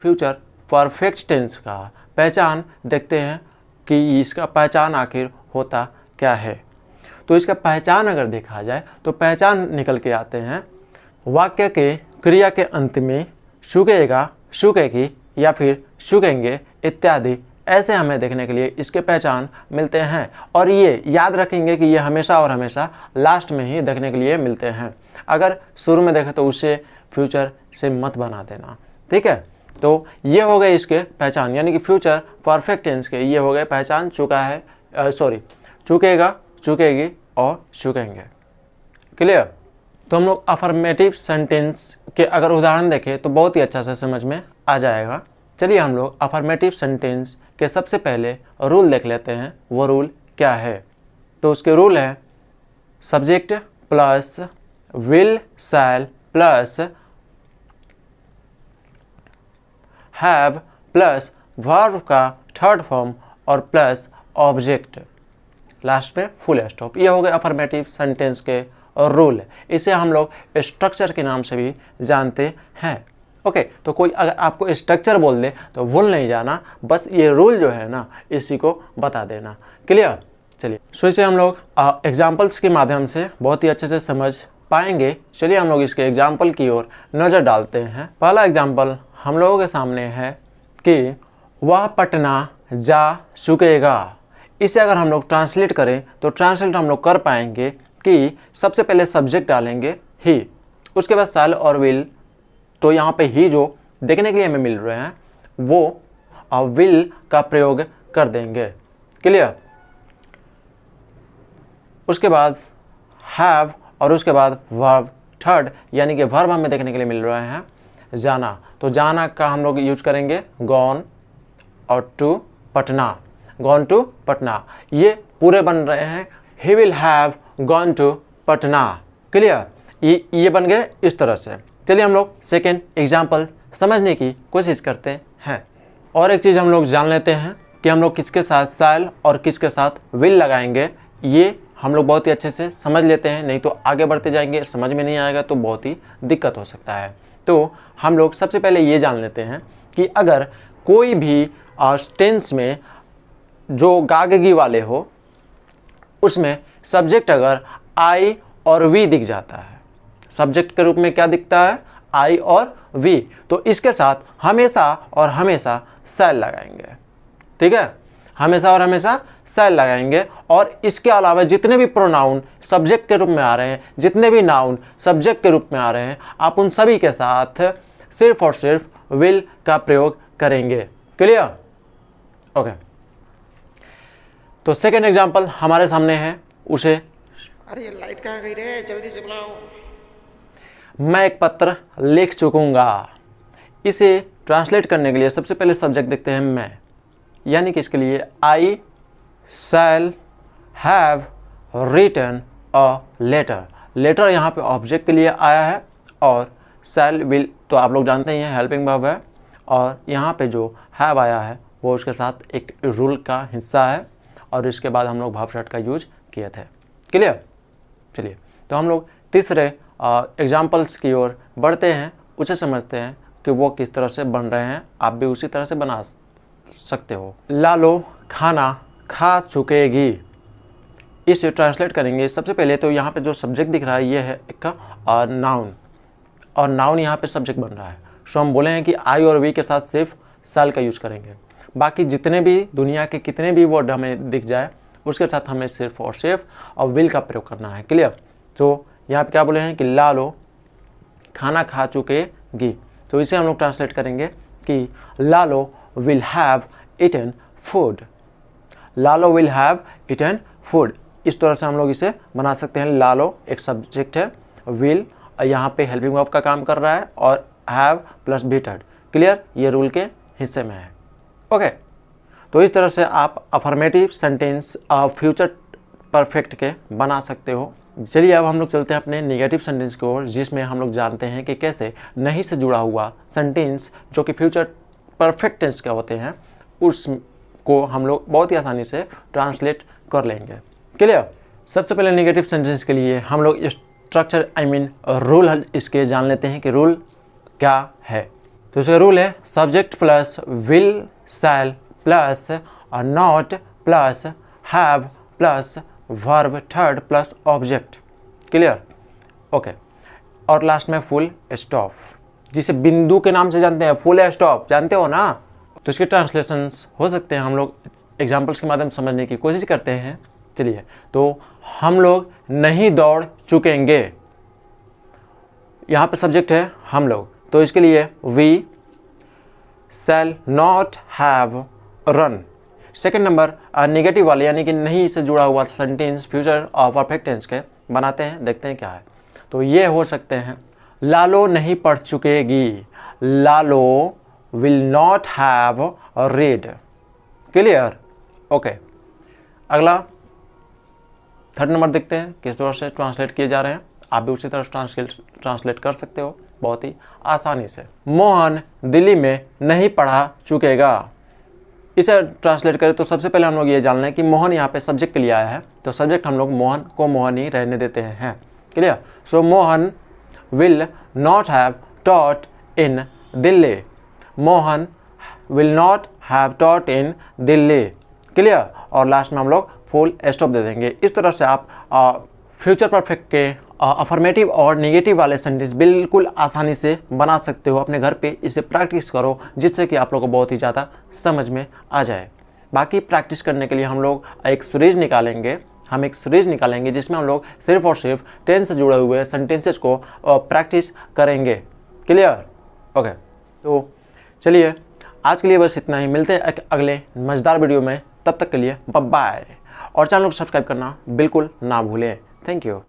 Future perfect tense का पहचान देखते हैं कि इसका पहचान आखिर होता क्या है। तो इसका पहचान अगर देखा जाए तो पहचान निकल के आते हैं वाक्य के क्रिया के अंत में सूखेगा, सूखेगी या फिर सूखेंगे इत्यादि, ऐसे हमें देखने के लिए इसके पहचान मिलते हैं। और ये याद रखेंगे कि ये हमेशा और हमेशा लास्ट में ही देखने के लिए मिलते हैं। अगर शुरू में देखें तो उसे फ्यूचर से मत बना देना, ठीक है। तो ये हो गए इसके पहचान, यानी कि फ्यूचर परफेक्ट टेंस के ये हो गए पहचान चुका है, चुकेगा, चुकेगी और चुकेंगे। क्लियर। तो हम लोग अफर्मेटिव सेंटेंस के अगर उदाहरण देखें तो बहुत ही अच्छा से समझ में आ जाएगा। चलिए हम लोग अफर्मेटिव सेंटेंस के सबसे पहले रूल देख लेते हैं, वो रूल क्या है। तो उसके रूल है subject plus will shell plus have plus verb का थर्ड फॉर्म और प्लस ऑब्जेक्ट, लास्ट में फुल स्टॉप। ये हो गए अफर्मेटिव सेंटेंस के रूल। इसे हम लोग स्ट्रक्चर के नाम से भी जानते हैं। ओके, तो कोई अगर आपको स्ट्रक्चर बोल दे तो भूल नहीं जाना, बस ये रूल जो है ना इसी को बता देना। क्लियर। चलिए सो इसे हम लोग एग्जाम्पल्स के माध्यम से बहुत ही अच्छे से समझ पाएंगे। चलिए हम लोग इसके एग्जाम्पल की ओर नज़र डालते हैं। पहला एग्जाम्पल हम लोगों के सामने है कि वह पटना जा चुकेगा। इसे अगर हम लोग ट्रांसलेट करें तो ट्रांसलेट हम लोग कर पाएंगे कि सबसे पहले सब्जेक्ट डालेंगे ही, उसके बाद शैल और विल। तो यहाँ पे ही जो देखने के लिए हमें मिल रहे हैं वो विल का प्रयोग कर देंगे। क्लियर। उसके बाद हैव और उसके बाद वर्ब थर्ड, यानी कि वर्ब हमें देखने के लिए मिल रहे हैं जाना। तो जाना का हम लोग यूज करेंगे गॉन और to Patna, gone to Patna. ये पूरे बन रहे हैं he will have gone to Patna. Clear. ये बन गए इस तरह से। चलिए हम लोग सेकेंड एग्जाम्पल समझने की कोशिश करते हैं। और एक चीज़ हम लोग जान लेते हैं कि हम लोग किसके साथ शैल और किसके साथ विल लगाएंगे। ये हम लोग बहुत ही अच्छे से समझ लेते हैं, नहीं तो आगे बढ़ते जाएंगे समझ में नहीं आएगा तो बहुत ही दिक्कत हो सकता है। तो हम लोग सबसे पहले ये जान लेते हैं कि अगर कोई भी टेंस में जो गागगी वाले हो उसमें सब्जेक्ट अगर आई और वी दिख जाता है, सब्जेक्ट के रूप में क्या दिखता है आई और वी, तो इसके साथ हमेशा और हमेशा शैल लगाएंगे। ठीक है, हमेशा और हमेशा शैल लगाएंगे। और इसके अलावा जितने भी प्रोनाउन सब्जेक्ट के रूप में आ रहे हैं, जितने भी नाउन सब्जेक्ट के रूप में आ रहे हैं, आप उन सभी के साथ सिर्फ और सिर्फ विल का प्रयोग करेंगे। क्लियर। ओके, तो सेकेंड एग्जाम्पल हमारे सामने है, उसे अरे लाइट कहाँ गई रे, जल्दी से बुलाओ। मैं एक पत्र लिख चुकूंगा। इसे ट्रांसलेट करने के लिए सबसे पहले सब्जेक्ट देखते हैं मैं, यानी कि इसके लिए I shall have written a letter. Letter यहाँ पे ऑब्जेक्ट के लिए आया है और शैल विल तो आप लोग जानते ही हैं हेल्पिंग वर्ब है, और यहाँ पे जो हैव आया है वो उसके साथ एक रूल का हिस्सा है, और इसके बाद हम लोग वर्ब शर्ट का यूज किए थे। क्लियर। चलिए तो हम लोग तीसरे एग्जाम्पल्स की ओर बढ़ते हैं, उसे समझते हैं कि वो किस तरह से बन रहे हैं। आप भी उसी तरह से बना सकते हो। लालो खाना खा चुकेगी, इसे ट्रांसलेट करेंगे। सबसे पहले तो यहाँ पे जो सब्जेक्ट दिख रहा है ये है एक नाउन, और नाउन यहाँ पे सब्जेक्ट बन रहा है। सो हम बोले हैं कि आई और वी के साथ सिर्फ शैल का यूज़ करेंगे, बाकी जितने भी दुनिया के कितने भी वर्ड हमें दिख जाए उसके साथ हमें सिर्फ और सिर्फ और विल का प्रयोग करना है। क्लियर। तो यहाँ पे क्या बोले हैं कि लालो खाना खा चुकेगी, तो इसे हम लोग ट्रांसलेट करेंगे कि लालो विल हैव ईटन फूड। लालो विल हैव ईटन फूड, इस तरह से हम लोग इसे बना सकते हैं। लालो एक सब्जेक्ट है, विल यहाँ पे हेल्पिंग वर्ब का काम कर रहा है, और have plus V third. Clear, ये रूल के हिस्से में है। ओके, तो इस तरह से आप अफर्मेटिव सेंटेंस फ्यूचर परफेक्ट के बना सकते हो। चलिए अब हम लोग चलते हैं अपने नेगेटिव सेंटेंस की ओर, जिसमें हम लोग जानते हैं कि कैसे नहीं से जुड़ा हुआ सेंटेंस जो कि फ्यूचर परफेक्ट टेंस के होते हैं उसको हम लोग बहुत ही आसानी से ट्रांसलेट कर लेंगे। क्लियर। सबसे पहले नेगेटिव सेंटेंस के लिए हम लोग स्ट्रक्चर रूल इसके जान लेते हैं कि रूल क्या है। तो इसका रूल है subject plus will shell plus not plus have plus verb third plus object. Clear? Okay. और लास्ट में फुल स्टॉप, जिसे बिंदु के नाम से जानते हैं, फुल स्टॉप जानते हो ना। तो इसके ट्रांसलेशंस हो सकते हैं, हम लोग एग्जाम्पल्स के माध्यम से समझने की कोशिश करते हैं। चलिए, तो हम लोग नहीं दौड़ चुकेंगे, यहाँ पे सब्जेक्ट है हम लोग, तो इसके लिए we shall not have run. Second number negative वाले यानी कि नहीं से जुड़ा हुआ सेंटेंस फ्यूचर और परफेक्ट टेंस के बनाते हैं, देखते हैं क्या है। तो ये हो सकते हैं लालो नहीं पढ़ चुकेगी, लालो will not have read. Clear? Okay. अगला थर्ड नंबर देखते हैं किस तरह से ट्रांसलेट किए जा रहे हैं। आप भी उसी तरह ट्रांसलेट कर सकते हो बहुत ही आसानी से। मोहन दिल्ली में नहीं पढ़ा चुकेगा। इसे ट्रांसलेट करें तो सबसे पहले हम लोग ये जान लें कि मोहन यहाँ पे सब्जेक्ट के लिए आया है, तो सब्जेक्ट हम लोग मोहन को मोहन ही रहने देते हैं। Clear? So Mohan will not have taught in Delhi, Mohan will not have taught in Delhi. Clear? और लास्ट में हम लोग फुल स्टॉप दे देंगे। इस तरह से आप फ्यूचर परफेक्ट के अफर्मेटिव और नेगेटिव वाले सेंटेंस बिल्कुल आसानी से बना सकते हो। अपने घर पे इसे प्रैक्टिस करो, जिससे कि आप लोगों को बहुत ही ज़्यादा समझ में आ जाए। बाकी प्रैक्टिस करने के लिए हम लोग एक सीरीज निकालेंगे, जिसमें हम लोग सिर्फ और सिर्फ टेंस से जुड़े हुए सेंटेंसेस को प्रैक्टिस करेंगे। क्लियर? ओके। तो चलिए, आज के लिए बस इतना ही। मिलते हैं एक अगले मज़ेदार वीडियो में, तब तक के लिए बाय बाय। और चैनल को सब्सक्राइब करना बिल्कुल ना भूलें। Thank you.